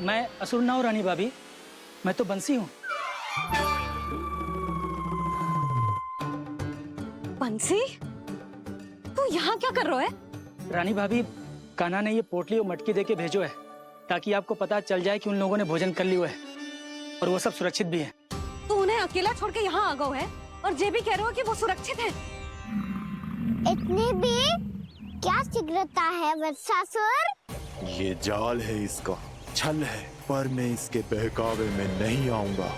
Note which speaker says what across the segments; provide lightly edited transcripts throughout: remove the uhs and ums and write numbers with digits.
Speaker 1: मैं असुर ना हूँ रानी भाभी, मैं तो बंसी हूँ।
Speaker 2: बंसी, तू यहाँ क्या कर रहा है?
Speaker 1: रानी भाभी, कान्हा ने ये पोटली और मटकी देके भेजो है ताकि आपको पता चल जाए कि उन लोगों ने भोजन कर लिया है और वो सब सुरक्षित भी है।
Speaker 2: तू उन्हें अकेला छोड़ के यहाँ आ गया है और ये भी कह रहे हो कि वो सुरक्षित है।
Speaker 3: इतनी भी क्या शीघ्रता है वत्सासुर?
Speaker 4: ये जाल है, इसका छल है, पर मैं इसके बहकावे में नहीं आऊंगा।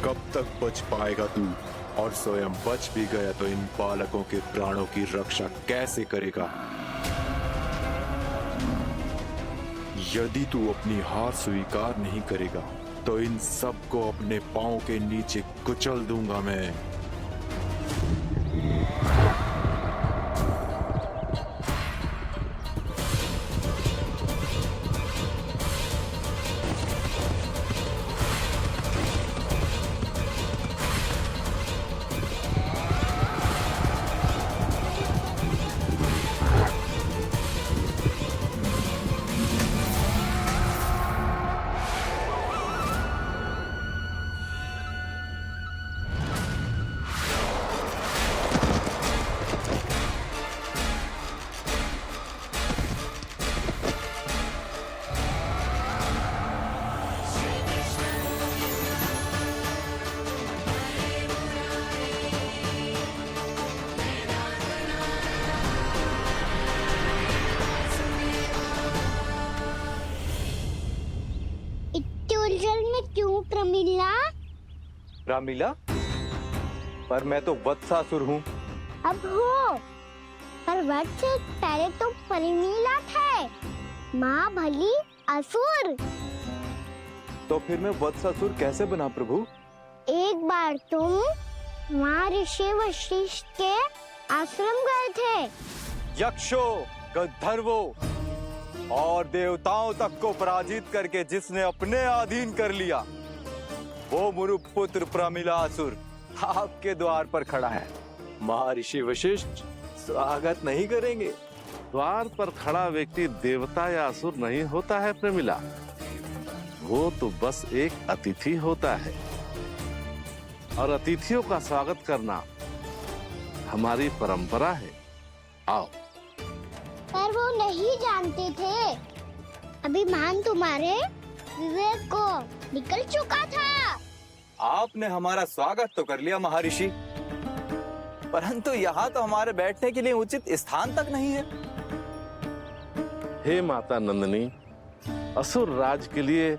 Speaker 4: कब तक बच पाएगा तू? और स्वयं बच भी गया तो इन बालकों के प्राणों की रक्षा कैसे करेगा? यदि तू अपनी हार स्वीकार नहीं करेगा तो इन सबको अपने पांव के नीचे कुचल दूंगा मैं।
Speaker 3: उलझन में क्यों प्रमिला?
Speaker 5: रामीला, पर मैं तो वत्सासुर हूँ।
Speaker 3: अब हो, पर वत्स से पहले तो प्रमिला थे, माँ भली असुर।
Speaker 5: तो फिर मैं वत्सासुर कैसे बना प्रभु?
Speaker 3: एक बार तुम माँ ऋषि वशिष्ठ के आश्रम गए थे।
Speaker 5: यक्षों, गंधर्वों और देवताओं तक को पराजित करके जिसने अपने अधीन कर लिया, वो मुरुपुत्र प्रमिलासुर आपके द्वार पर खड़ा है। महर्षि वशिष्ठ स्वागत नहीं करेंगे।
Speaker 6: द्वार पर खड़ा व्यक्ति देवता या असुर नहीं होता है प्रमिला, वो तो बस एक अतिथि होता है और अतिथियों का स्वागत करना हमारी परंपरा है। आओ।
Speaker 3: पर वो नहीं जानते थे, अभिमान तुम्हारे विवेक को निकल चुका था।
Speaker 5: आपने हमारा स्वागत तो कर लिया महर्षि, परंतु यहाँ तो हमारे बैठने के लिए उचित स्थान तक नहीं है।
Speaker 6: हे माता नंदिनी, असुर राज के लिए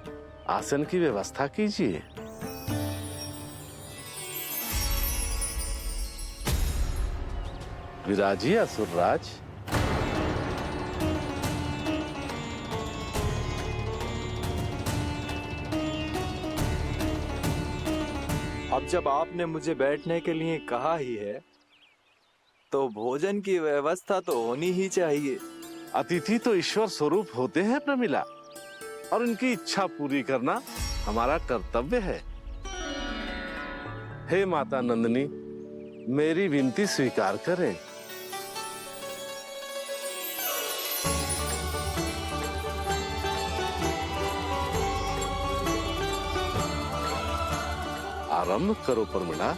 Speaker 6: आसन की व्यवस्था कीजिए। विराजिए असुर राज।
Speaker 5: अब जब आपने मुझे बैठने के लिए कहा ही है, तो भोजन की व्यवस्था तो होनी ही चाहिए।
Speaker 6: अतिथि तो ईश्वर स्वरूप होते हैं प्रमिला, और उनकी इच्छा पूरी करना हमारा कर्तव्य है। हे माता नंदिनी, मेरी विनती स्वीकार करें। आरंभ करो प्रमिला।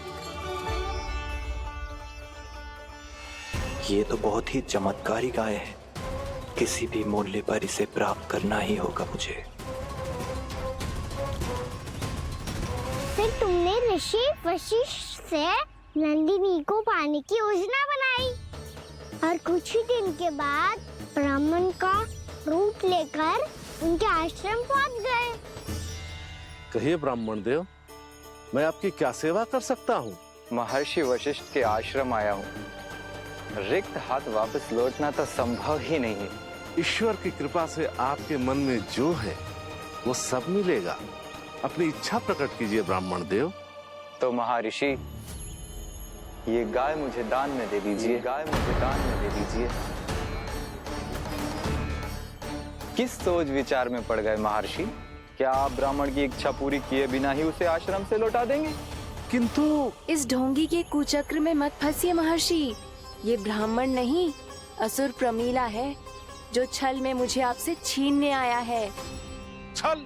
Speaker 5: ये तो बहुत ही चमत्कारी गाय है, किसी भी मूल्य पर इसे प्राप्त करना ही होगा मुझे।
Speaker 3: फिर तुमने ऋषि वशिष्ठ से नंदिनी को पाने की योजना बनाई और कुछ ही दिन के बाद ब्राह्मण का रूप लेकर उनके आश्रम पहुंच गए।
Speaker 6: कहिए ब्राह्मण देव, मैं आपकी क्या सेवा कर सकता हूँ?
Speaker 5: महर्षि वशिष्ठ के आश्रम आया हूँ। रिक्त हाथ वापस लौटना तो संभव ही नहीं है।
Speaker 6: ईश्वर की कृपा से आपके मन में जो है वो सब मिलेगा। अपनी इच्छा प्रकट कीजिए ब्राह्मण देव।
Speaker 5: तो महर्षि, ये गाय मुझे दान में दे दीजिए। गाय मुझे दान में दे दीजिए। किस सोच विचार में पड़ गए महर्षि? क्या आप ब्राह्मण की इच्छा पूरी किए बिना ही उसे आश्रम से लौटा देंगे?
Speaker 6: किंतु
Speaker 7: इस ढोंगी के कुचक्र में मत फंसिए महर्षि। ये ब्राह्मण नहीं, असुर प्रमीला है, जो छल में मुझे आपसे छीनने आया है।
Speaker 6: छल?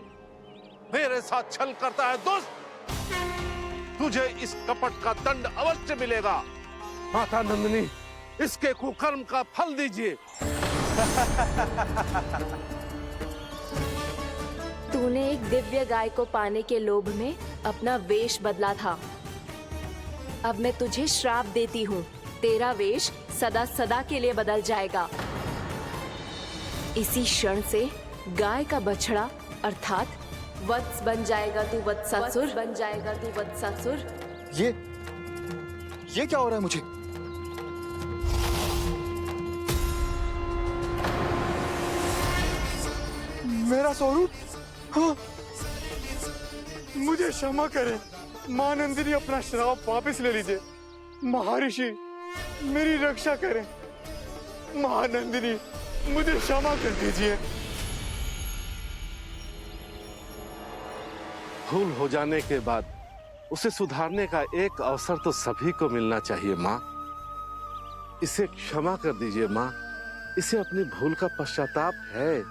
Speaker 6: मेरे साथ छल करता है दुष्ट? तुझे इस कपट का दंड अवश्य मिलेगा। माता नंदिनी, इसके कुकर्म का फल दीजिए।
Speaker 7: तूने एक दिव्य गाय को पाने के लोभ में अपना वेश बदला था। अब मैं तुझे श्राप देती हूँ, तेरा वेश सदा सदा के लिए बदल जाएगा। इसी क्षण से गाय का बछड़ा अर्थात वत्स बन जाएगा तू वत्सासुर, बन जाएगा तू वत्सासुर।
Speaker 5: ये क्या हो रहा है मुझे? मेरा स्वरूप? हाँ। मुझे क्षमा करें मां नंदिनी, अपना श्राप वापस ले लीजिए। महर्षि, मेरी रक्षा करें। मां नंदिनी, मुझे क्षमा कर दीजिए।
Speaker 6: भूल हो जाने के बाद उसे सुधारने का एक अवसर तो सभी को मिलना चाहिए माँ। इसे क्षमा कर दीजिए माँ। इसे अपनी भूल का पश्चाताप है।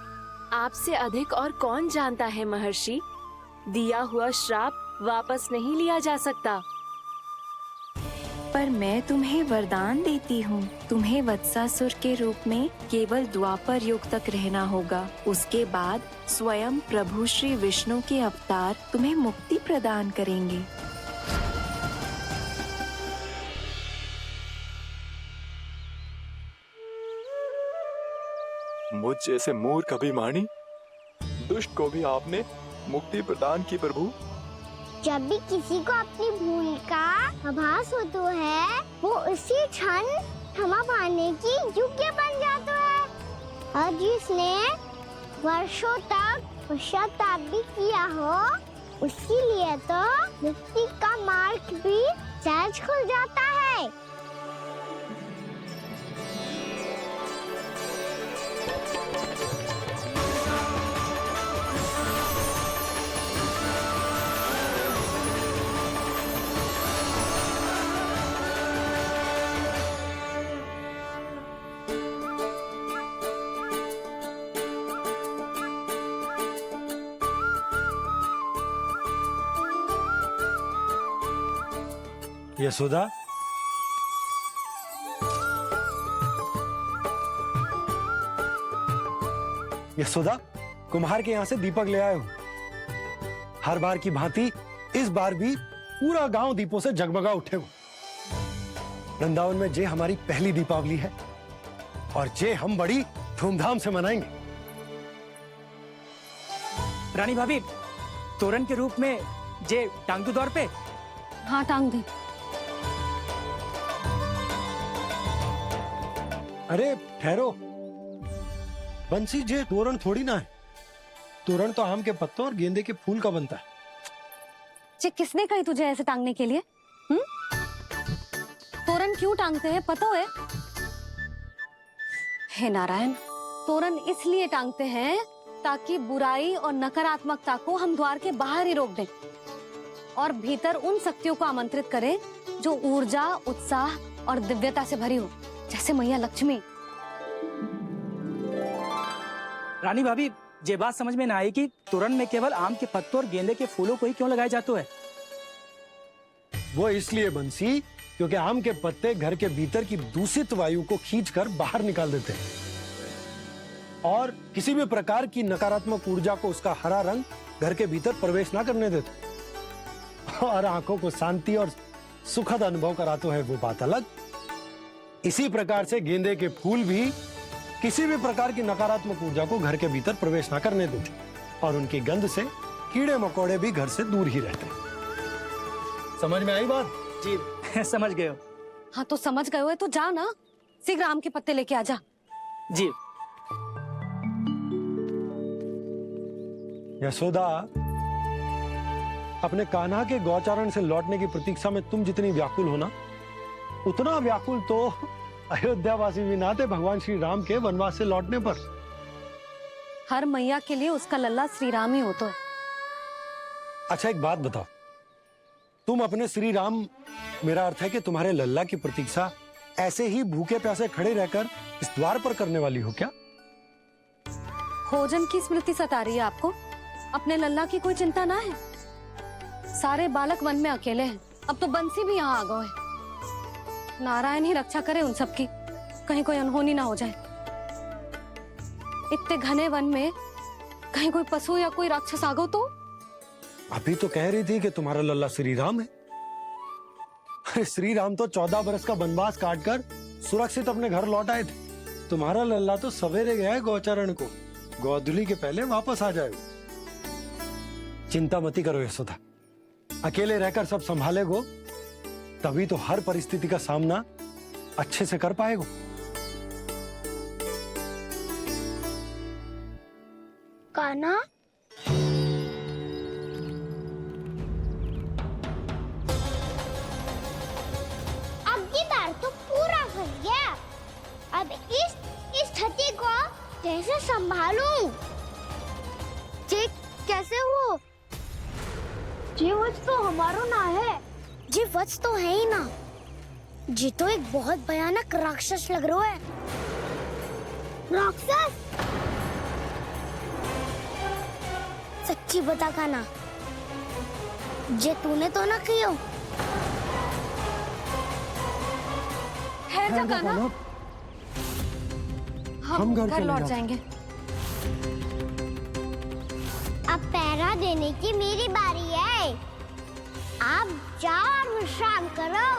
Speaker 7: आपसे अधिक और कौन जानता है महर्षि, दिया हुआ श्राप वापस नहीं लिया जा सकता। पर मैं तुम्हें वरदान देती हूँ, तुम्हें वत्सासुर के रूप में केवल द्वापर युग तक रहना होगा। उसके बाद स्वयं प्रभु श्री विष्णु के अवतार तुम्हें मुक्ति प्रदान करेंगे।
Speaker 4: मुझ जैसे मूर्ख अभिमानी दुष्ट को भी आपने मुक्ति प्रदान की प्रभु।
Speaker 3: जब भी किसी को अपनी भूल का आभास होता है, वो उसी क्षण क्षमा पाने की योग्य बन जाता है। और जिसने वर्षों तक पश्चाताप भी किया हो, उसके लिए तो मुक्ति का मार्ग भी सहज खुल जाता है।
Speaker 8: यशोदा, यशोदा, कुम्हार के यहाँ से दीपक ले आया हूं। हर बार की भांति इस बार भी पूरा गांव दीपों से जगमगा उठे हो। वृंदावन में जे हमारी पहली दीपावली है और जे हम बड़ी धूमधाम से मनाएंगे।
Speaker 1: रानी भाभी, तोरण के रूप में जे टांग दो दौर पे।
Speaker 2: हाँ, टांग दे।
Speaker 8: अरे ठहरो, बंसी, जे तोरण थोड़ी ना है। तोरण तो आम के पत्तों और गेंदे के फूल का बनता है।
Speaker 2: जे किसने कही तुझे ऐसे टांगने के लिए? तोरण क्यों टांगते हैं पता है? हे नारायण, तोरण इसलिए टांगते हैं ताकि बुराई और नकारात्मकता को हम द्वार के बाहर ही रोक दें और भीतर उन शक्तियों को आमंत्रित करें जो ऊर्जा, उत्साह और दिव्यता से भरी हो, जैसे मैया लक्ष्मी।
Speaker 1: रानी भाभी, ये बात समझ में ना आई कि तोरण में केवल आम के पत्तों और गेंदे के फूलों को ही क्यों लगाया जाता है?
Speaker 8: वो इसलिए बंसी, क्योंकि आम के पत्ते घर के भीतर की दूषित वायु को खींचकर बाहर निकाल देते हैं और किसी भी प्रकार की नकारात्मक ऊर्जा को उसका हरा रंग घर के भीतर प्रवेश ना करने देते और आंखों को शांति और सुखद अनुभव कराते है, वो बात अलग। इसी प्रकार से गेंदे के फूल भी किसी भी प्रकार की नकारात्मक ऊर्जा को घर के भीतर प्रवेश ना करने देते और उनकी गंध से कीड़े मकोड़े भी घर से दूर ही रहते हैं। समझ में आई बात?
Speaker 1: जी समझ गए हो।
Speaker 2: हाँ तो समझ गए हो तो जा ना, शीघ्र आम के पत्ते लेके आजा।
Speaker 1: जी
Speaker 8: यशोदा, अपने कान्हा के गौचारण से लौटने की प्रतीक्षा में तुम जितनी व्याकुल हो ना, उतना व्याकुल तो अयोध्यावासी भी ना थे भगवान श्री राम के वनवास से लौटने पर।
Speaker 2: हर मैया के लिए उसका लल्ला श्री राम ही होता है।
Speaker 8: अच्छा एक बात बताओ, तुम अपने श्री राम, मेरा अर्थ है कि तुम्हारे लल्ला की प्रतीक्षा ऐसे ही भूखे प्यासे खड़े रहकर इस द्वार पर करने वाली हो क्या?
Speaker 2: भोजन की स्मृति सता रही है आपको? अपने लल्ला की कोई चिंता ना है। सारे बालक वन में अकेले हैं, अब तो बंसी भी यहाँ आ गए हैं। नारायण ही रक्षा करे उन सबकी, कहीं कोई अनहोनी ना हो जाए। इतने घने वन में कहीं कोई पशु या कोई राक्षस आ गो तो?
Speaker 8: अभी तो कह रही थी कि तुम्हारा लल्ला श्री राम है। अरे श्री राम तो 14 बरस का वनवास काटकर सुरक्षित अपने घर लौट आए थे। तुम्हारा लल्ला तो सवेरे गया है गौचरण को, गोधूली के पहले वापस आ जाएगा। चिंता मती करो यशोदा, अकेले रहकर सब संभालेगो तभी तो हर परिस्थिति का सामना अच्छे से कर पाएगो।
Speaker 3: कान्हा, अब की बार तो पूरा फंस गया। अब इस स्थिति को कैसे संभालूं? जी कैसे हो? जी वत्स तो हमारो ना है। जी वत्स तो है ही ना। जी तो एक बहुत भयानक राक्षस लग रहा है। राक्षस? सच्ची बता कान्हा, जे तूने तो ना कियो?
Speaker 2: ठहर जा कान्हा, हम घर
Speaker 8: चले
Speaker 2: लौट
Speaker 8: जाओ।
Speaker 2: जाएंगे।
Speaker 3: अब पहरा देने की मेरी बारी है। आप जाओ और विश्राम करो।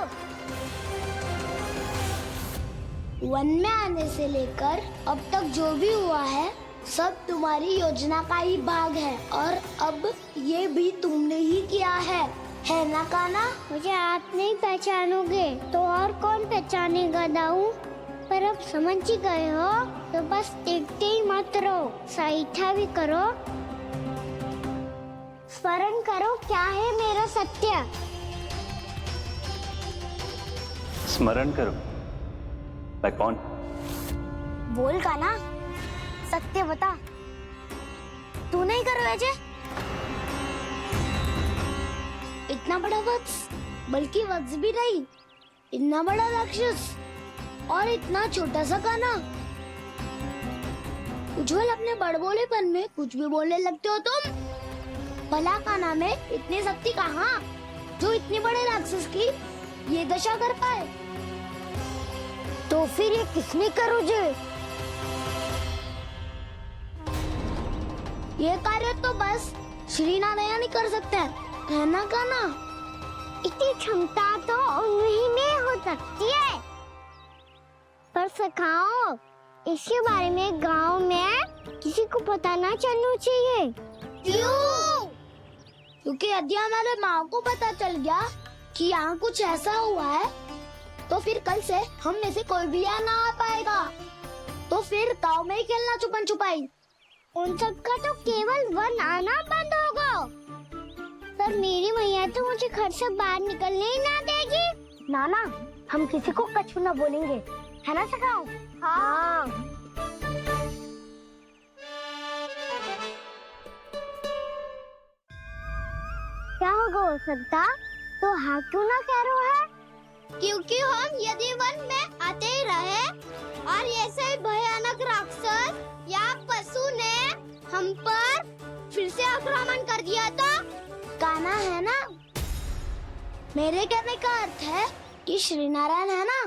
Speaker 3: वन में आने से लेकर अब तक जो भी हुआ है सब तुम्हारी योजना का ही भाग है, और अब ये भी तुमने ही किया है ना कान्हा? मुझे आप नहीं पहचानोगे तो और कौन पहचानेगा दाऊ? पर अब समझ ही गए हो तो बस देखते ही मत रहो, सहीठा भी करो। स्मरण करो क्या है मेरा सत्य।
Speaker 9: स्मरण करो? लाइक कौन?
Speaker 3: बोल कान्हा, सत्य बता। तू नहीं करो अजय? इतना बड़ा वत्स, बल्कि वत्स भी नहीं, इतना बड़ा राक्षस और इतना छोटा सा कान्हा। उज्जवल अपने बड़बोलेपन में कुछ भी बोलने लगते हो तुम। भला कान्हा में इतनी शक्ति कहाँ जो इतने बड़े राक्षस की ये दशा कर पाए? तो फिर ये किसने करो जे? ये कार्य तो बस श्री नारायण ही कर सकते हैं, है ना कान्हा? इतनी क्षमता तो उन्हीं में हो सकती है, पर सखाओ इसके बारे में गांव में किसी को पता ना चलना चाहिए। क्यों? क्योंकि यदि हमारे माँ को पता चल गया कि यहाँ कुछ ऐसा हुआ है तो फिर कल से हम में से कोई भी यहाँ ना आ पाएगा। तो फिर गांव में ही खेलना छुपन छुपाई। उन सब का तो केवल वन आना बंद होगा, पर मेरी मैया तो मुझे घर से बाहर निकलने ही ना देगी। नाना, हम किसी को कछु ना बोलेंगे, है ना सखाओ? हाँ। क्या होगा हो सकता? तो हाँ क्यों ना कह रहा है? क्योंकि हम यदि वन में आते ही रहे और ऐसे भयानक राक्षस या पशु ने हम पर फिर से आक्रमण कर दिया तो? कान्हा है ना, मेरे कहने का अर्थ है कि श्री नारायण है ना,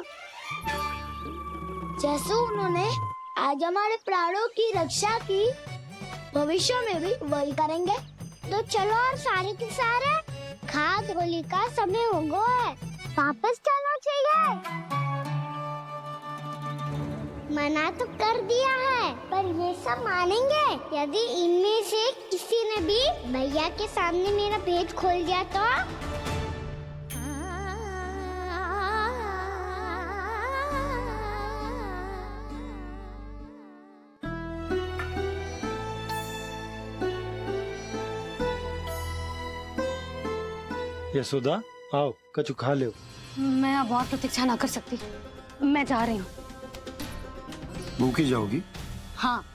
Speaker 3: जैसे उन्होंने आज हमारे प्राणों की रक्षा की, भविष्य में भी वही करेंगे। तो चलो और सारे के सारे खाद होली का समय हो गया है, वापस चलना चाहिए। मना तो कर दिया है, पर ये सब मानेंगे यदि इनमें से किसी ने भी भैया के सामने मेरा पेट खोल दिया तो?
Speaker 8: यशोदा आओ, कछु खा लो।
Speaker 2: मैं अब और प्रतीक्षा ना कर सकती, मैं जा रही हूँ।
Speaker 8: भूखी जाओगी?
Speaker 2: हाँ।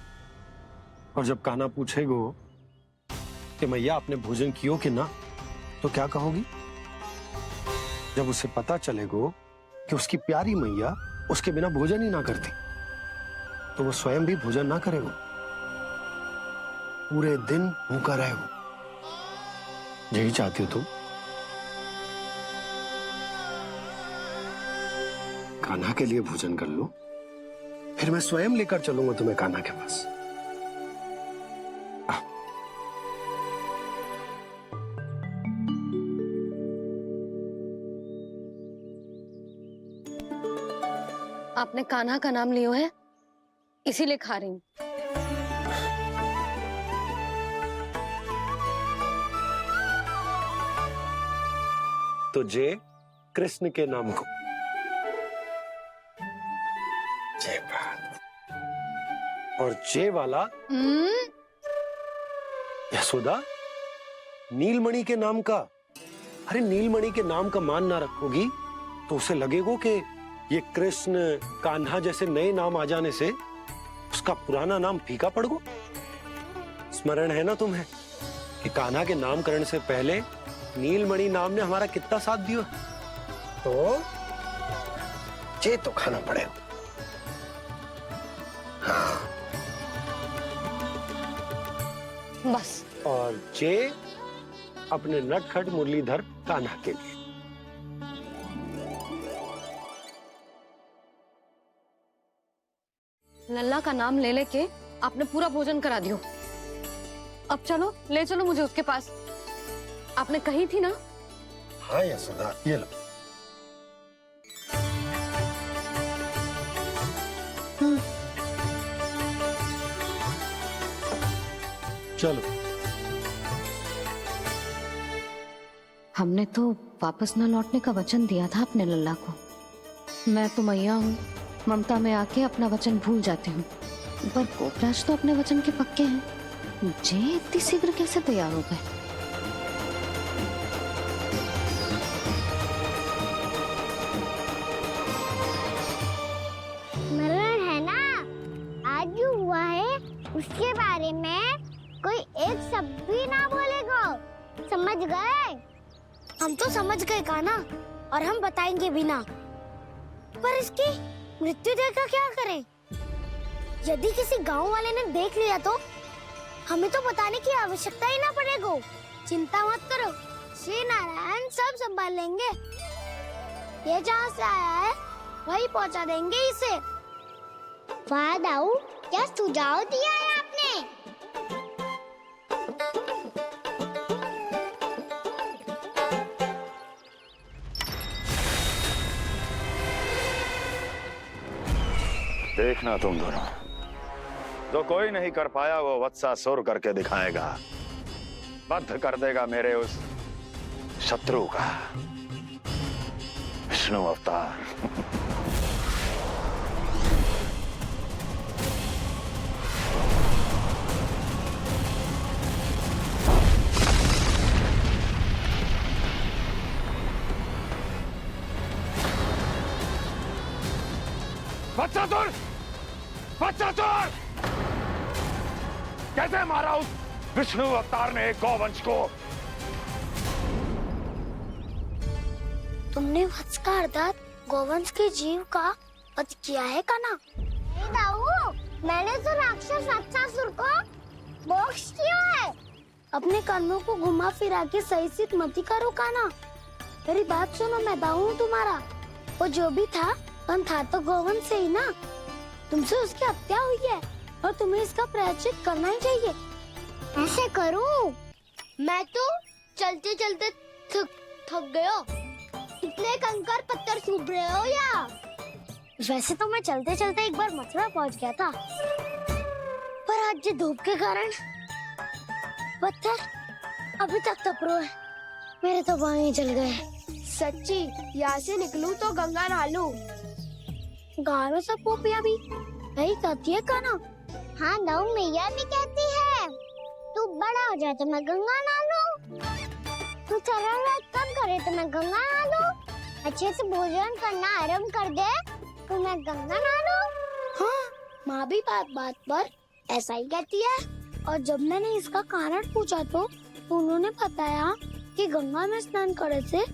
Speaker 8: और जब कान्हा पूछेगो कि मैया आपने भोजन कियो कि ना, तो क्या कहोगी? जब उसे पता चलेगो कि उसकी प्यारी मैया उसके बिना भोजन ही ना करती, तो वो स्वयं भी भोजन ना करेगो, पूरे दिन भूखा रहेगो। यही चाहती हो तुम? कान्हा के लिए भोजन कर लो, फिर मैं स्वयं लेकर चलूंगा तुम्हें कान्हा के पास।
Speaker 2: आपने कान्हा का नाम लियो है, इसीलिए खा रही हूँ।
Speaker 8: तो जय कृष्ण के नाम को। जय बात। और जय वाला यशोदा नीलमणि के नाम का। अरे नीलमणि के नाम का मान ना रखोगी तो उसे लगेगा कि ये कृष्ण कान्हा जैसे नए नाम आ जाने से उसका पुराना नाम फीका पड़ गो। स्मरण है ना तुम्हें कि कान्हा के नामकरण से पहले नीलमणि नाम ने हमारा कितना साथ दिया? तो जे तो खाना पड़ेगा। हाँ।
Speaker 2: बस।
Speaker 8: और जे अपने नटखट मुरलीधर कान्हा के लिए।
Speaker 2: लल्ला का नाम ले लेके आपने पूरा भोजन करा दियो। अब चलो, ले चलो मुझे उसके पास। आपने कही थी ना?
Speaker 8: हाँ यशोदा, ये लो। चलो।
Speaker 2: हमने तो वापस न लौटने का वचन दिया था अपने लल्ला को। मैं तो मैया हूँ, ममता में आके अपना वचन भूल जाती हूँ, पर गोपराज तो अपने वचन के पक्के हैं। जे इतनी शीघ्र कैसे तैयार हो गए?
Speaker 3: स्मरण है ना, आज जो हुआ है उसके बारे में कोई एक शब्द भी ना बोलेगा। समझ गए?
Speaker 10: हम तो समझ गए कान्हा, और हम बताएंगे भी ना। पर इसकी मृत्यु देखकर क्या करें? यदि किसी गांव वाले ने देख लिया तो हमें तो बताने की आवश्यकता ही ना पड़ेगा। चिंता मत करो, श्री नारायण सब संभाल लेंगे। ये जहाँ से आया है वही पहुँचा देंगे इसे।
Speaker 3: वाह दाऊ, क्या सुझाव दिया है आपने।
Speaker 4: देखना तुम दोनों, जो कोई नहीं कर पाया वो वत्सासुर करके दिखाएगा। बद्ध कर देगा मेरे उस शत्रु का विष्णु अवतार।
Speaker 5: वत्सासुर! वत्सासुर! कैसे मारा उस विष्णु अवतार ने गौवंश को?
Speaker 10: तुमने वत्स का अर्थात गौवंश के जीव का वध किया है कान्हा?
Speaker 3: नहीं दाऊ, मैंने तो राक्षस वत्सासुर को मोक्ष दिया है।
Speaker 10: अपने कर्मों को घुमा फिरा के सही सिद्ध मत करो कान्हा। मेरी बात सुनो, मैं दाऊ हूँ तुम्हारा। वो जो भी था तो गौवंश से ही ना। तुमसे उसकी हत्या हुई है और तुम्हें इसका प्रायश्चित करना ही चाहिए।
Speaker 3: ऐसे करूं?
Speaker 10: मैं तो चलते चलते थक गया।
Speaker 3: इतने कंकर पत्थर सूख रहे हो या?
Speaker 10: वैसे तो मैं चलते चलते एक बार मथुरा पहुंच गया था, पर आज ये धूप के कारण पत्थर अभी तक तप रहे हैं। मेरे तो पाँव ही जल गए।
Speaker 3: सच्ची, यहाँ से निकलूं तो गंगा नहा लूं।
Speaker 10: गाँव में सब पोपिया भी यही कहती है कान्हा।
Speaker 3: हाँ दाऊ, मैया भी कहती है तू बड़ा हो जाए तो मैं गंगा नहा लूं। तू चरण व्रत कब करे तो मैं गंगा नहा लूं? अच्छे से भोजन करना आरंभ कर दे तो मैं गंगा नहा लूं? हाँ, माँ भी बात बात पर ऐसा ही कहती है। और जब मैंने इसका कारण पूछा तो उन्होंने बताया कि गंगा में स्नान करने से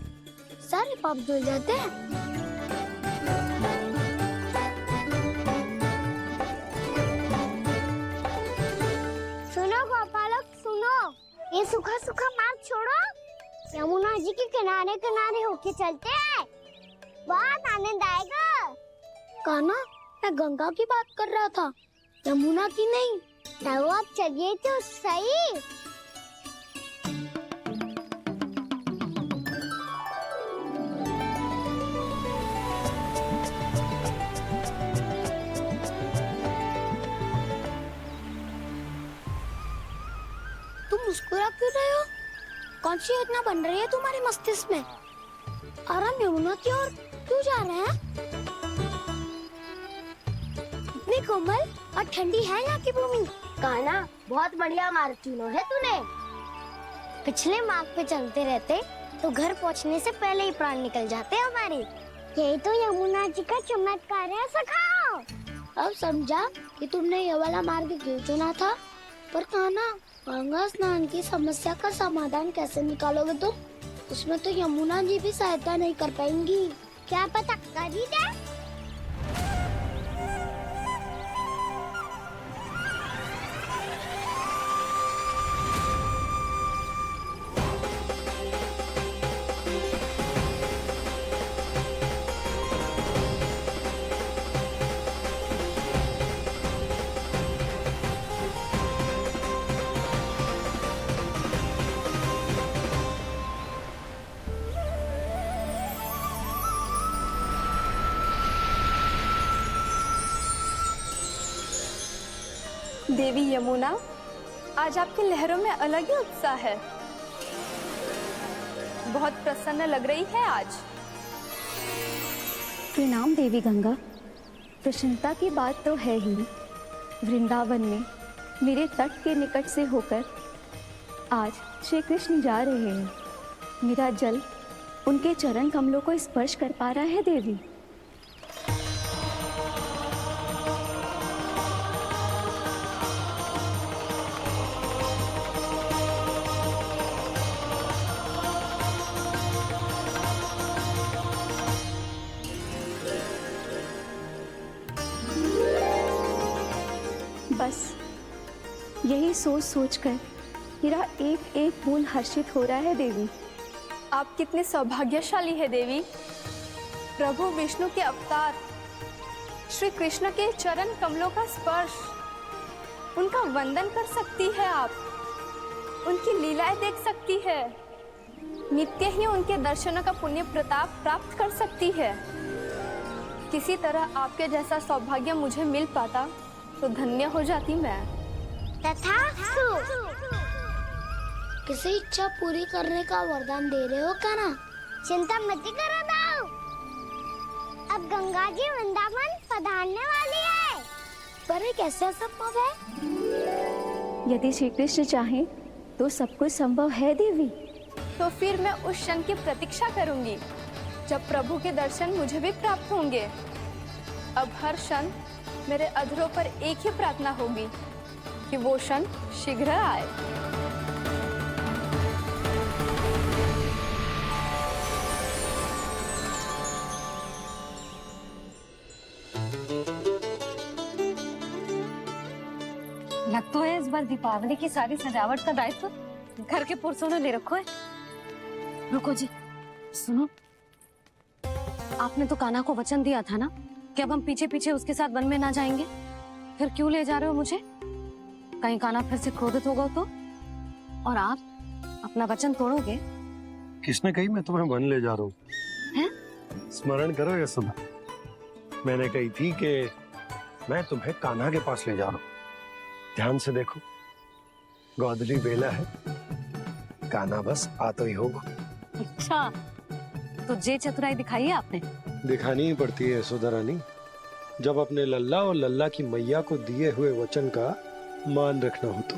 Speaker 3: सारे पाप धुल जाते हैं। सुनो गोपालक सुनो, ये सूखा सूखा मार्ग छोड़ो, यमुना जी के किनारे किनारे होके चलते हैं, बहुत आनंद आएगा। कान्हा, मैं गंगा की बात कर रहा था, यमुना की नहीं। तो आप चलिए तो सही। तुम मुस्कुरा क्यों रहे हो? कौन सी योजना बन रही है तुम्हारे मस्तिष्क में? और हम यमुना की ओर क्यों जा रहे हैं? इतनी कोमल और ठंडी है यहाँ की भूमि। कान्हा, बहुत बढ़िया मार्ग चुना है तूने। पिछले मार्ग पे चलते रहते तो घर पहुँचने से पहले ही प्राण निकल जाते हमारे। यही तो यमुना जी का चमत्कार है सखाओ। अब समझा कि तुमने ये वाला मार्ग क्यों चुना था। पर कान्हा, गंगा स्नान की समस्या का समाधान कैसे निकालोगे तुम? उसमें तो यमुना जी भी सहायता नहीं कर पाएंगी। क्या पता कर ही दे।
Speaker 7: देवी यमुना, आज आपकी लहरों में अलग ही उत्साह है। बहुत प्रसन्न लग रही है आज।
Speaker 2: प्रणाम देवी गंगा। प्रसन्नता की बात तो है ही। वृंदावन में मेरे तट के निकट से होकर आज श्री कृष्ण जा रहे हैं। मेरा जल उनके चरण कमलों को स्पर्श कर पा रहा है देवी। बस यही सोच सोचकर मेरा एक एक फूल हर्षित हो रहा है देवी।
Speaker 7: आप कितने सौभाग्यशाली है देवी। प्रभु विष्णु के अवतार श्री कृष्ण के चरण कमलों का स्पर्श, उनका वंदन कर सकती है आप, उनकी लीलाएं देख सकती है, नित्य ही उनके दर्शनों का पुण्य प्रताप प्राप्त कर सकती है। किसी तरह आपके जैसा सौभाग्य मुझे मिल पाता तो धन्य हो जाती मैं।
Speaker 3: तथास्तु। किसी इच्छा पूरी करने का वरदान दे रहे हो कान्हा? चिंता मत करो दाऊ। अब गंगा जी वृंदावन पधारने वाली है। पर ये कैसे संभव है?
Speaker 2: यदि श्री कृष्ण चाहे तो सब कुछ संभव है देवी।
Speaker 7: तो फिर मैं उस क्षण की प्रतीक्षा करूंगी जब प्रभु के दर्शन मुझे भी प्राप्त होंगे। अब हर क्षण मेरे अधरों पर एक ही प्रार्थना होगी कि वो क्षण शीघ्र आए।
Speaker 2: लगता है इस बार दीपावली की सारी सजावट का दायित्व घर के पुरुषों ने ले रखा है। रुको जी, सुनो, आपने तो कान्हा को वचन दिया था ना कि अब हम पीछे पीछे उसके साथ वन में ना जाएंगे। फिर क्यों ले जा रहे हो मुझे? कहीं कान्हा फिर से क्रोधित होगा तो? और आप अपना वचन तोड़ोगे?
Speaker 8: किसने कही मैं तुम्हें वन ले जा रहा हूँ? स्मरण करो यशोदा, मैंने कही थी कि मैं तुम्हें कान्हा के पास ले जा रहा हूँ। ध्यान से देखो, गोधली बेला है, कान्हा बस आ तो ही होगा।
Speaker 2: अच्छा, तो जे चतुराई दिखाई है आपने?
Speaker 8: दिखानी ही पड़ती है यशोदा रानी, जब अपने लल्ला और लल्ला की मैया को दिए हुए वचन का मान रखना हो तो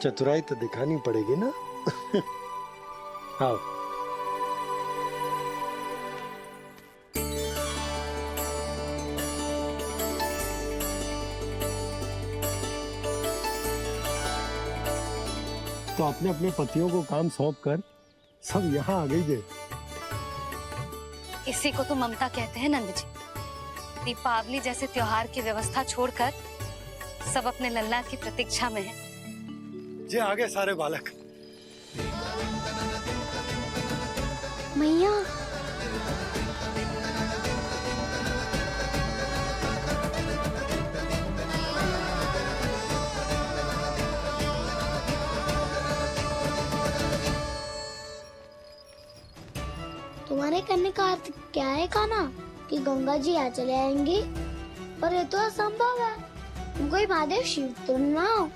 Speaker 8: चतुराई तो दिखानी पड़ेगी ना। आओ। तो अपने अपने पतियों को काम सौंप कर सब यहाँ आ गई थे।
Speaker 2: इसी को तो ममता कहते हैं नंद जी। दीपावली जैसे त्योहार की व्यवस्था छोड़कर सब अपने लल्ला की प्रतीक्षा में हैं।
Speaker 8: जे आगे सारे बालक।
Speaker 10: मैया तुम्हारे करने का अर्थ क्या है कान्हा? कि गंगा जी यहाँ चले आएंगे? पर ये तो असंभव है। तुम कोई महादेव शिव तो ना हो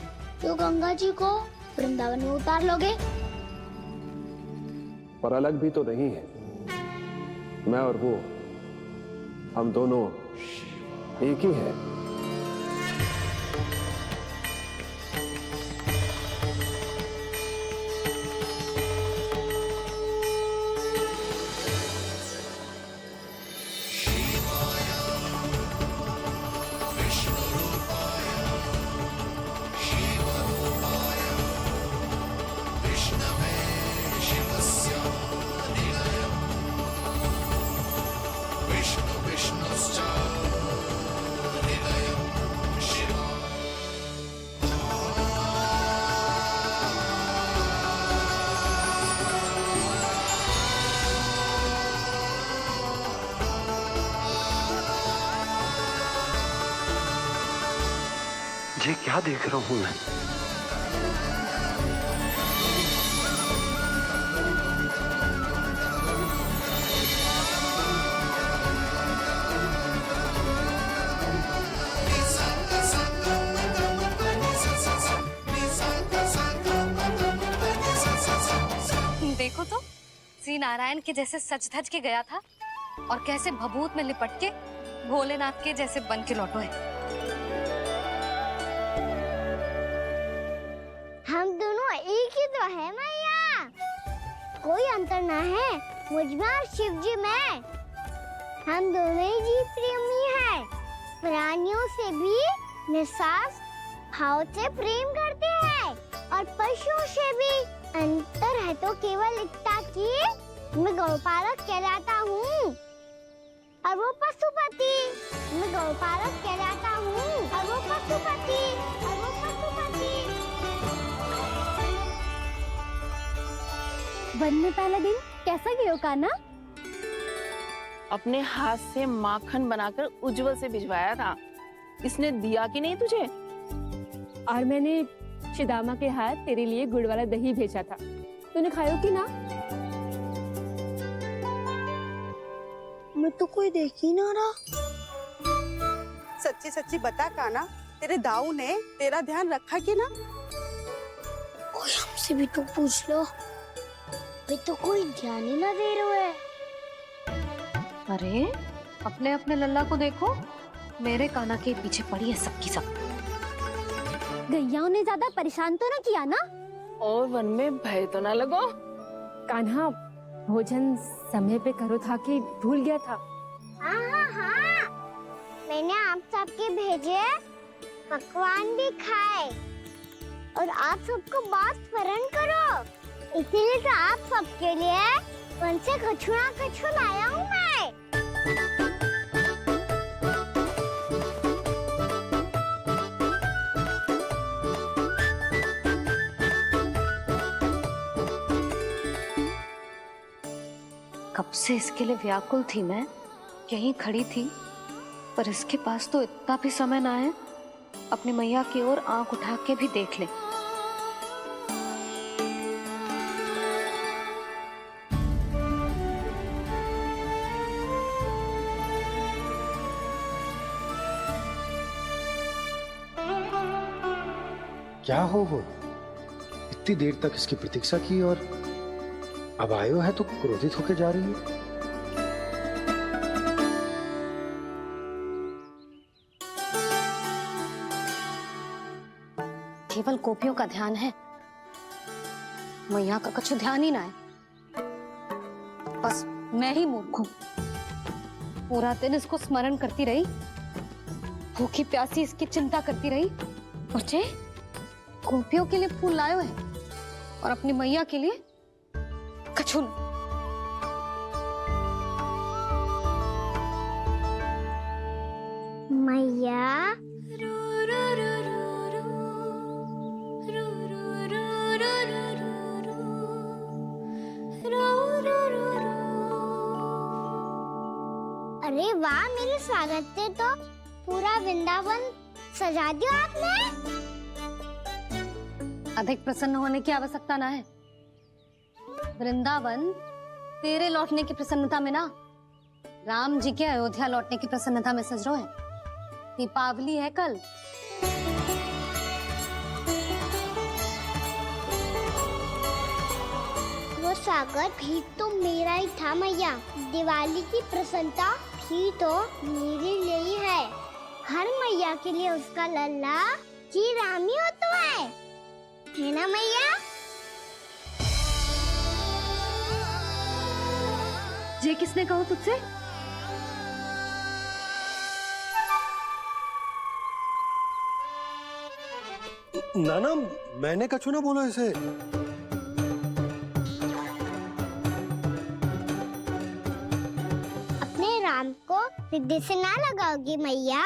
Speaker 10: जो गंगा जी को वृंदावन में उतार लोगे।
Speaker 11: पर अलग भी तो नहीं है। मैं और वो, हम दोनों एक ही हैं। ये क्या देख रहा हूं मैं?
Speaker 2: देखो तो श्री नारायण के जैसे सच धज के गया था और कैसे भभूत में लिपट के भोलेनाथ के जैसे बन के लौटो है।
Speaker 3: हम दोनों एक ही तो है मैया, कोई अंतर ना है मुझमें और शिव जी में। हम दोनों ही जीव प्रेमी हैं, प्राणियों से भी निस्वार्थ भाव से प्रेम करते हैं और पशुओं से भी। अंतर है तो केवल इतना कि मैं गौपालक कहलाता हूँ और वो पशुपति। मैं गौपालक कहलाता हूँ और वो पशुपति।
Speaker 10: वन में पहला दिन कैसा गया कान्हा?
Speaker 12: अपने हाथ से माखन बनाकर उज्जवल से भिजवाया था। इसने दिया कि नहीं तुझे?
Speaker 13: और मैंने शिदामा के हाथ तेरे लिए गुड़ वाला दही भेजा था, तूने खायो कि ना?
Speaker 10: मैं तो कोई देख ही ना रहा।
Speaker 14: सच्ची सच्ची बता कान्हा, तेरे दाऊ ने तेरा ध्यान रखा कि ना?
Speaker 3: कोई हमसे भी तो पूछ लो, वे तो कोई ध्यान ही ना दे रहे हैं।
Speaker 2: अरे अपने अपने लल्ला को देखो, मेरे कान्हा के पीछे पड़ी है सबकी सब।
Speaker 10: गैयाओं ने ज्यादा परेशान तो ना किया ना?
Speaker 12: और वन में भय तो ना लगो?
Speaker 13: कान्हा भोजन समय पे करो था कि भूल गया था?
Speaker 3: हाँ, मैंने आप सबके भेजे पकवान भी खाए और आप सबको बात स्मरण करो, इसीलिए तो आप सबके लिए वन से कछुआ लाया हूँ मैं।
Speaker 2: कब से इसके लिए व्याकुल थी मैं, यहीं खड़ी थी, पर इसके पास तो इतना भी समय ना है अपनी मैया की ओर आंख उठा के भी देख ले।
Speaker 8: क्या हो वो? इतनी देर तक इसकी प्रतीक्षा की और अब आयो है तो क्रोधित होकर जा रही है।
Speaker 2: केवल गोपियों का ध्यान है, मैया का कुछ ध्यान ही ना है। बस मैं ही मूर्ख हूँ। पूरा दिन इसको स्मरण करती रही, भूखी प्यासी इसकी चिंता करती रही, और जे गोपियों के लिए फूल लायो है और अपनी मैया के लिए कछुल।
Speaker 3: मैया अरे वाह, मेरे स्वागत से तो पूरा वृंदावन सजा दिया आपने।
Speaker 2: अधिक प्रसन्न होने की आवश्यकता ना है। वृंदावन तेरे लौटने की प्रसन्नता में ना, राम जी के अयोध्या लौटने की प्रसन्नता में सज रहे हैं। दीपावली है कल।
Speaker 3: वो स्वागत भी तो मेरा ही था मैया। दिवाली की प्रसन्नता भी तो मेरे लिए ही है। हर मैया के लिए उसका लल्ला जी राम ही होता है ना मैया?
Speaker 2: ये किसने कहा तुझसे?
Speaker 8: नाना, मैंने कछु ना बोला इसे।
Speaker 3: अपने राम को हृदय से ना लगाओगी मैया?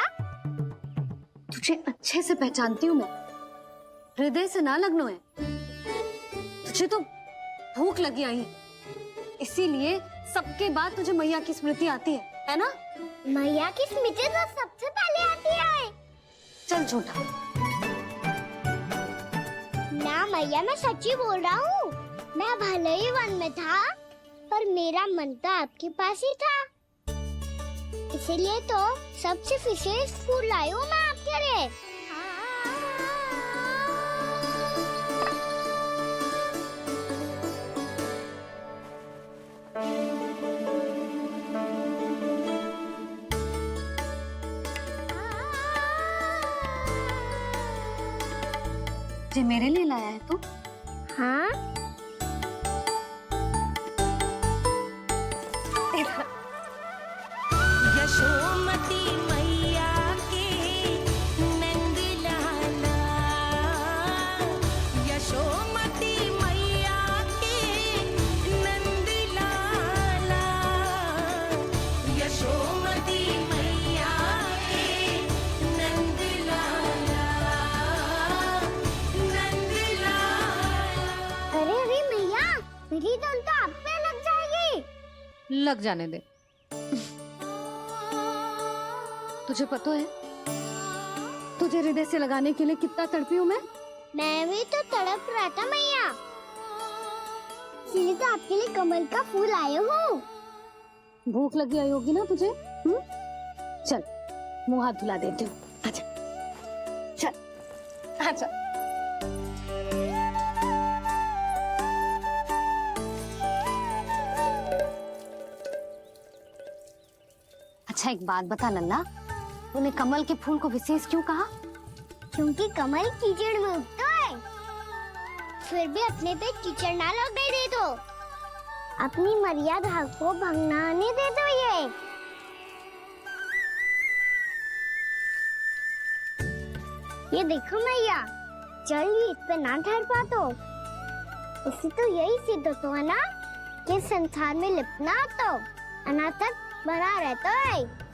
Speaker 2: तुझे अच्छे से पहचानती हूँ मैं, हृदय से ना लगनो है। तुझे तो भूख लगी आई है, इसीलिए सबके बाद तुझे मैया की स्मृति आती है ना?
Speaker 3: मैया की स्मृति तो सबसे पहले आती है।
Speaker 2: चल झूठा।
Speaker 3: ना मैया, मैं सच्ची बोल रहा हूँ। मैं भले ही वन में था, पर मेरा मन तो आपके पास ही था। इसीलिए तो सबसे विशेष फूल लाई हूँ मैं आपके लिए।
Speaker 2: ये मेरे लिए लाया है तू?
Speaker 3: हाँ।
Speaker 15: यशोमती मैया के नंद लाला, यशोमती मैया के नंद लाला, यशोमती मैया के नंद लाला, नंद लाला।
Speaker 3: अरे अरे मैया, मेरी धुन तो आप पे लग जाएगी।
Speaker 2: लग जाने दे। तुझे पता है तुझे हृदय से लगाने के लिए कितना तड़पी हूँ मैं?
Speaker 3: मैं भी तो तड़प रहा था मैया, इसलिए तो आपके लिए कमल का फूल आया हूँ।
Speaker 2: भूख लगी आई होगी ना तुझे? चल मुंह हाथ धुला देती हूँ। आजा, चल आजा। अच्छा एक बात बता लल्ला, तूने कमल के फूल को विशेष क्यों कहा?
Speaker 3: क्योंकि कमल कीचड़ में उगता है, फिर भी अपने पे कीचड़ ना लगने दे दो। अपनी मर्यादा को भंगना नहीं दे दो। ये देखो मैया, जल ही इस पे ना ठहर पा तो इससे तो यही सिद्ध होता है ना कि संसार में लिपना तो अनाथक बना रहता है।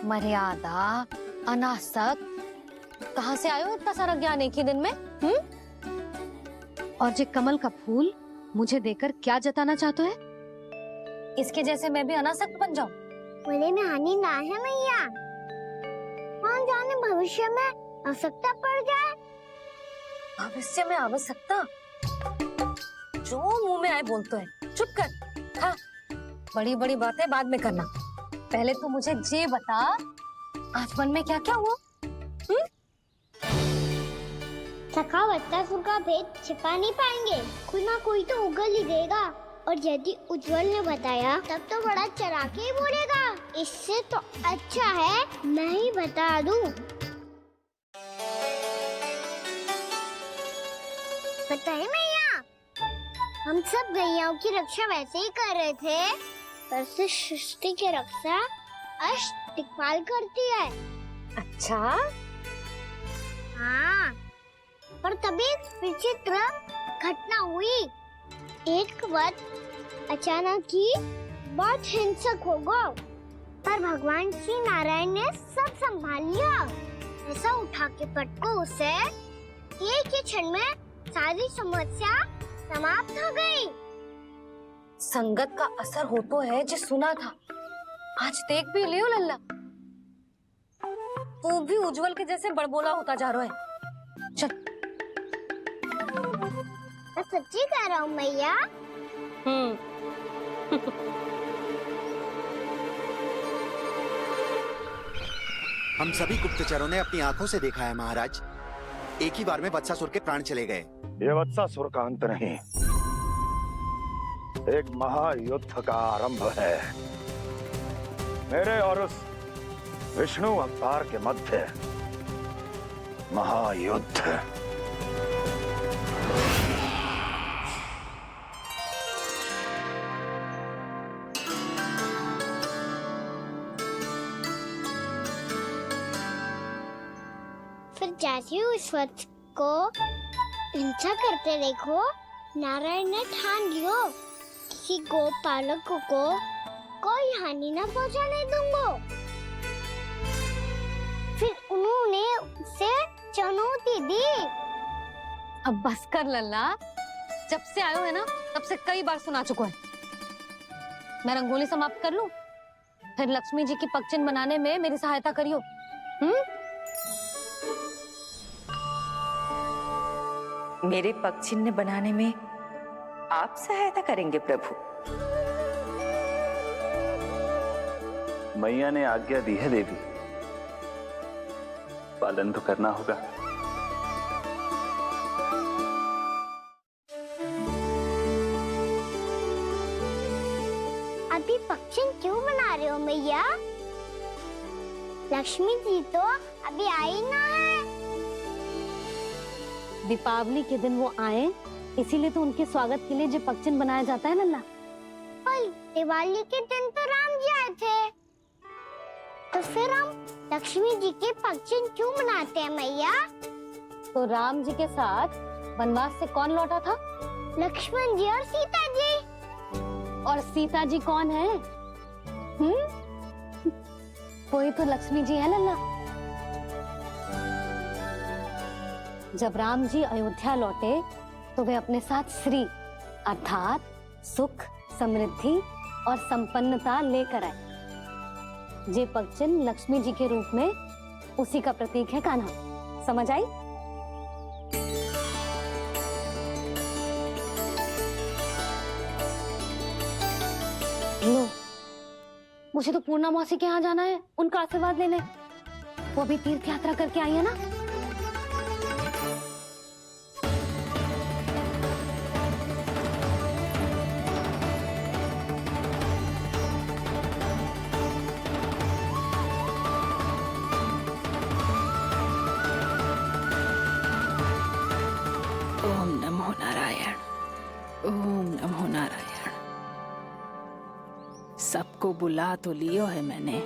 Speaker 2: मर्यादा, अनासक, कहाँ से आयो इतना सारा ज्ञान एक ही दिन में? और ये कमल का फूल मुझे देकर क्या जताना चाहते है? इसके जैसे मैं भी अनासक्त बन जाऊं?
Speaker 3: बोले में हानि ना है मैया, कौन जाने भविष्य में आवश्यकता पड़ जाए।
Speaker 2: भविष्य में आवश्यकता? जो मुंह में आए बोलते हैं, चुप कर। हाँ, बड़ी बड़ी बातें बाद में करना, पहले तू मुझे ये बता आज मन में क्या क्या हुआ?
Speaker 3: सखा बत्तासुर का भेद छिपा नहीं पाएंगे, कोई ना कोई तो उगल ही देगा और यदि उज्जवल ने बताया तब तो बड़ा चलाके ही बोलेगा। इससे तो अच्छा है मैं ही बता दूं। बताइए मैया, हम सब गैयाओं की रक्षा वैसे ही कर रहे थे, पर से सृष्टि की रक्षा अष्टदिक्पाल करती है।
Speaker 2: अच्छा?
Speaker 3: हाँ, पर तभी एक विचित्र घटना हुई। एक वक्त अचानक ही बहुत हिंसक हो गया, पर भगवान श्री नारायण ने सब संभाल लिया। ऐसा उठा के पटको उसे, एक ही क्षण में सारी समस्या समाप्त हो गई।
Speaker 2: संगत का असर हो तो है जो सुना था, आज देख भी लियो लल्ला। तू भी उज्जवल के जैसे बड़बोला होता जा रहा है। चल।
Speaker 3: मैं सच्ची कह रहा हूँ मैया।
Speaker 16: हम सभी गुप्तचरों ने अपनी आंखों से देखा है महाराज, एक ही बार में वत्सासुर के प्राण चले गए।
Speaker 17: ये वत्सासुर का अंत नहीं, एक महायुद्ध का आरंभ है। मेरे और उस विष्णु अवतार के मध्य महायुद्ध।
Speaker 3: फिर जैसे ही उस वक्त को हिंसा करते देखो, नारायण ने ठान लियो किसी गोपालक को कोई हानि न पहुंचाने दूंगा। फिर उन्होंने उसे चुनौती दी।
Speaker 2: अब बस कर लल्ला, जब से आयो है ना तब से कई बार सुना चुका है। मैं रंगोली समाप्त कर लूं, फिर लक्ष्मी जी की पगचिन बनाने में मेरी सहायता करियो।
Speaker 7: मेरे पगचिन्ह बनाने में आप सहायता करेंगे प्रभु?
Speaker 9: मैया ने आज्ञा दी है देवी, पालन तो करना होगा।
Speaker 3: अभी पगचिन क्यों बना रहे हो मैया? लक्ष्मी जी तो अभी आई ना है।
Speaker 2: दीपावली के दिन वो आए, इसीलिए तो उनके स्वागत के लिए जो पगचिन बनाया जाता है लल्ला।
Speaker 3: पर दिवाली के दिन तो राम जी आए थे, तो फिर हम लक्ष्मी जी के पगचिन क्यों मनाते हैं मैया?
Speaker 2: तो राम जी के साथ वनवास से कौन लौटा था?
Speaker 3: लक्ष्मण जी और सीता जी।
Speaker 2: और सीता जी कौन है? कोई तो लक्ष्मी जी है लल्ला। जब राम जी अयोध्या लौटे तो वे अपने साथ श्री अर्थात सुख, समृद्धि और संपन्नता लेकर आए। जे पगचिन लक्ष्मी जी के रूप में उसी का प्रतीक है कान्हा। समझ आई? लो, मुझे तो पूर्णा मौसी के यहाँ जाना है, उनका आशीर्वाद लेने। वो अभी तीर्थ यात्रा करके आई है ना।
Speaker 12: ओम नमो नारायण, ओम नमो नारायण। सबको बुला तो लियो है मैंने,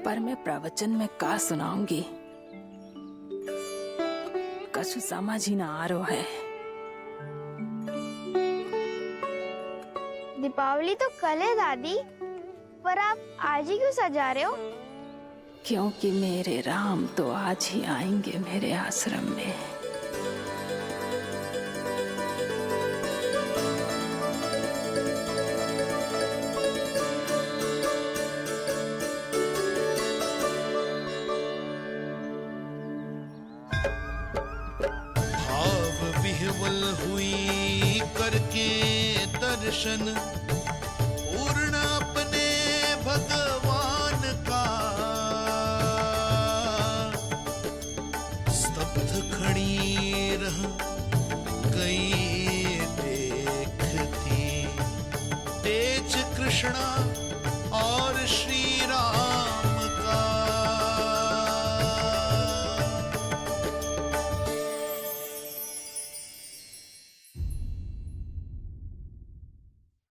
Speaker 12: पर मैं प्रवचन में का सुनाऊंगी, कछु समझ ही ना आ रहा है।
Speaker 10: दीपावली तो कल है दादी, पर आप आज ही क्यों सजा रहे हो?
Speaker 12: क्योंकि मेरे राम तो आज ही आएंगे मेरे आश्रम में।
Speaker 15: भाव विह्वल हुई करके दर्शन, पूर्ण अपने भगवान का, स्तब्ध खड़ी रह गई देख कृष्णा